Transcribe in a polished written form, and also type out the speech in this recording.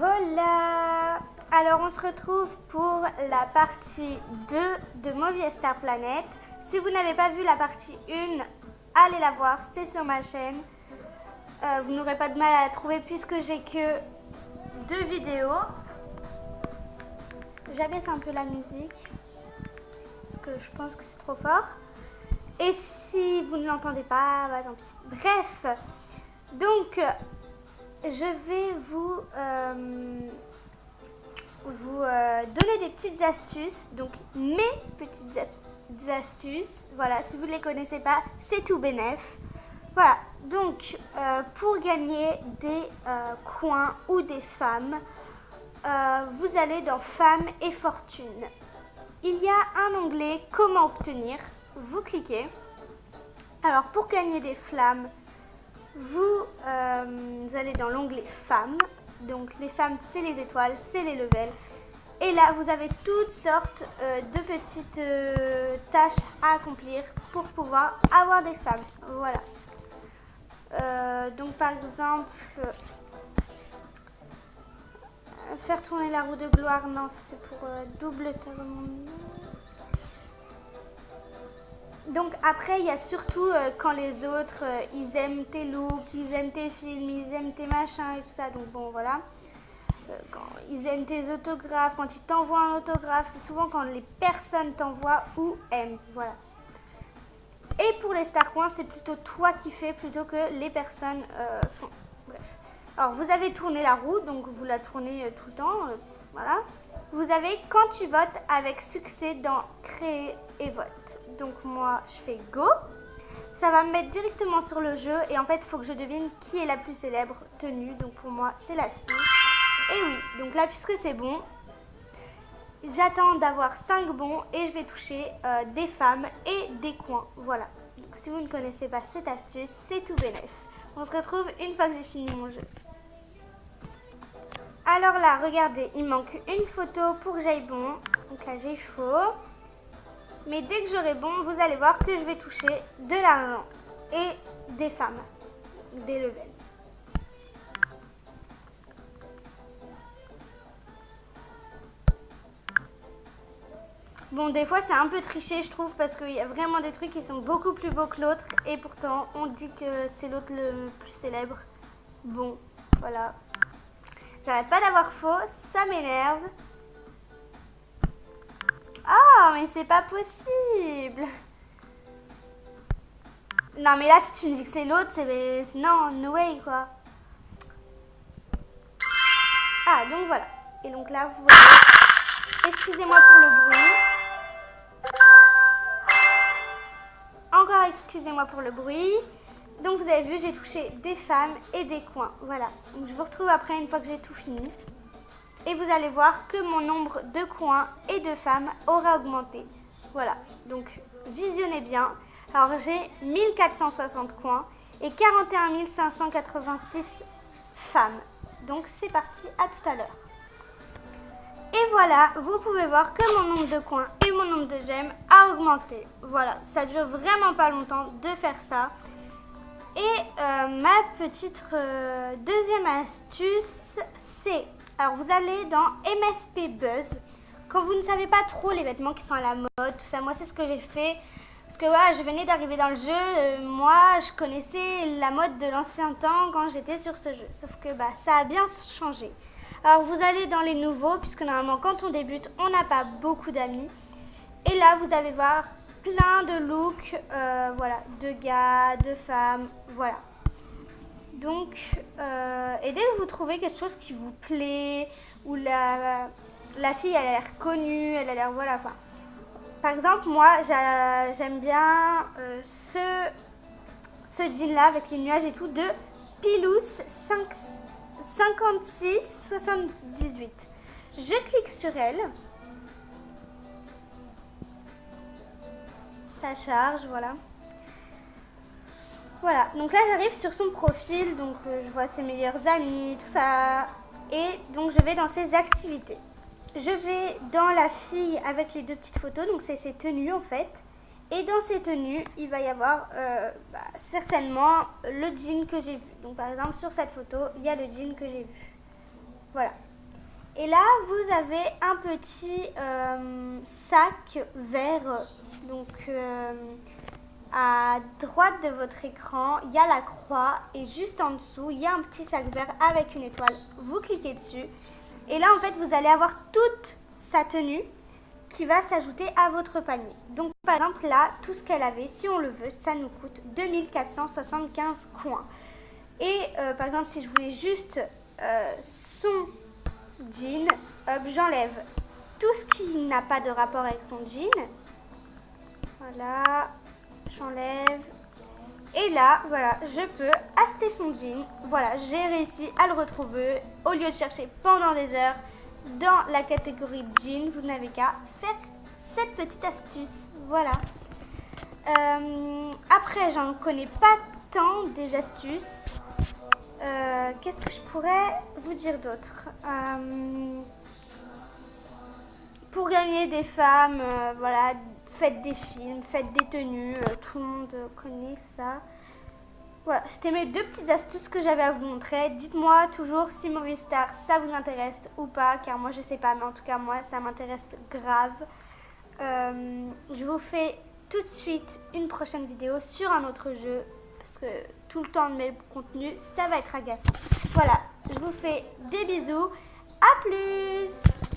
Hola! Alors on se retrouve pour la partie 2 de Movistar Planet. Si vous n'avez pas vu la partie 1, allez la voir, c'est sur ma chaîne. Vous n'aurez pas de mal à la trouver puisque j'ai que 2 vidéos. J'abaisse un peu la musique parce que je pense que c'est trop fort. Et si vous ne l'entendez pas, bah tant pis. Bref, donc je vais vous donner des petites astuces, donc mes petites astuces. Voilà, si vous ne les connaissez pas, c'est tout bénef. Voilà, donc pour gagner des coins ou des femmes, vous allez dans Femmes et Fortune. Il y a un onglet Comment obtenir. Vous cliquez. Alors pour gagner des flammes, vous allez dans l'onglet Femmes. Donc les femmes, c'est les étoiles, c'est les levels. Et là, vous avez toutes sortes de petites tâches à accomplir pour pouvoir avoir des femmes. Voilà. Donc par exemple, faire tourner la roue de gloire, non, c'est pour double talent. Donc après, il y a surtout quand les autres, ils aiment tes looks, ils aiment tes films, ils aiment tes machins et tout ça. Donc bon, voilà. Quand ils aiment tes autographes, quand ils t'envoient un autographe, c'est souvent quand les personnes t'envoient ou aiment. Voilà. Et pour les star coins, c'est plutôt toi qui fais plutôt que les personnes font. Bref. Alors, vous avez tourné la roue, donc vous la tournez tout le temps. Voilà. Vous avez quand tu votes avec succès dans Créer et vote. Donc moi, je fais Go. Ça va me mettre directement sur le jeu et en fait, il faut que je devine qui est la plus célèbre tenue. Donc pour moi, c'est la fille. Et oui, donc là, puisque c'est bon, j'attends d'avoir 5 bons et je vais toucher des femmes et des coins. Voilà. Donc si vous ne connaissez pas cette astuce, c'est tout bénef. On se retrouve une fois que j'ai fini mon jeu. Alors là, regardez, il manque une photo pour que j'aille bon. Donc là, j'ai faux. Mais dès que j'aurai bon, vous allez voir que je vais toucher de l'argent et des femmes, des levels. Bon, des fois, c'est un peu triché, je trouve, parce qu'il y a vraiment des trucs qui sont beaucoup plus beaux que l'autre. Et pourtant, on dit que c'est l'autre le plus célèbre. Bon, voilà. J'arrête pas d'avoir faux, ça m'énerve. Ah, mais c'est pas possible. Non, mais là, si tu me dis que c'est l'autre, c'est... Non, no way, quoi. Ah, donc voilà. Et donc là, vous voyez... Excusez-moi pour le bruit. Encore excusez-moi pour le bruit. Donc vous avez vu, j'ai touché des femmes et des coins. Voilà. Donc je vous retrouve après une fois que j'ai tout fini. Et vous allez voir que mon nombre de coins et de femmes aura augmenté. Voilà. Donc visionnez bien. Alors j'ai 1460 coins et 41 586 femmes. Donc c'est parti, à tout à l'heure. Et voilà, vous pouvez voir que mon nombre de coins et mon nombre de gemmes a augmenté. Voilà, ça dure vraiment pas longtemps de faire ça. Et ma petite deuxième astuce, c'est... Alors vous allez dans MSP Buzz. Quand vous ne savez pas trop les vêtements qui sont à la mode, tout ça, moi c'est ce que j'ai fait. Parce que voilà, je venais d'arriver dans le jeu, moi je connaissais la mode de l'ancien temps quand j'étais sur ce jeu. Sauf que bah, ça a bien changé. Alors vous allez dans les nouveaux, puisque normalement quand on débute, on n'a pas beaucoup d'amis. Et là vous allez voir plein de looks, voilà, de gars, de femmes, voilà. Donc, et dès que vous trouvez quelque chose qui vous plaît, ou la fille elle a l'air connue, elle a l'air, voilà, enfin. Par exemple, moi j'aime bien ce jean là avec les nuages et tout de Pilous 5678. Je clique sur elle. Ça charge, voilà. Voilà, donc là j'arrive sur son profil, donc je vois ses meilleurs amis, tout ça. Et donc je vais dans ses activités. Je vais dans la fille avec les 2 petites photos, donc c'est ses tenues en fait. Et dans ces tenues, il va y avoir certainement le jean que j'ai vu. Donc par exemple, sur cette photo, il y a le jean que j'ai vu. Voilà. Et là, vous avez un petit sac vert. Donc, à droite de votre écran, il y a la croix. Et juste en dessous, il y a un petit sac vert avec une étoile. Vous cliquez dessus. Et là, en fait, vous allez avoir toute sa tenue qui va s'ajouter à votre panier. Donc, par exemple, là, tout ce qu'elle avait, si on le veut, ça nous coûte 2475 coins. Et, par exemple, si je voulais juste son jean, hop, j'enlève tout ce qui n'a pas de rapport avec son jean. Voilà, j'enlève. Et là, voilà, je peux acheter son jean. Voilà, j'ai réussi à le retrouver. Au lieu de chercher pendant des heures dans la catégorie jean, vous n'avez qu'à faire cette petite astuce. Voilà. Après, j'en connais pas tant des astuces. Qu'est-ce que je pourrais vous dire d'autre? Pour gagner des femmes, voilà, faites des films, faites des tenues, tout le monde connaît ça. Voilà, c'était mes 2 petites astuces que j'avais à vous montrer. Dites-moi toujours si Movistar ça vous intéresse ou pas, car moi je sais pas, mais en tout cas moi ça m'intéresse grave. Je vous fais tout de suite une prochaine vidéo sur un autre jeu, parce que tout le temps de mes contenus, ça va être agaçant. Voilà, je vous fais des bisous, à plus!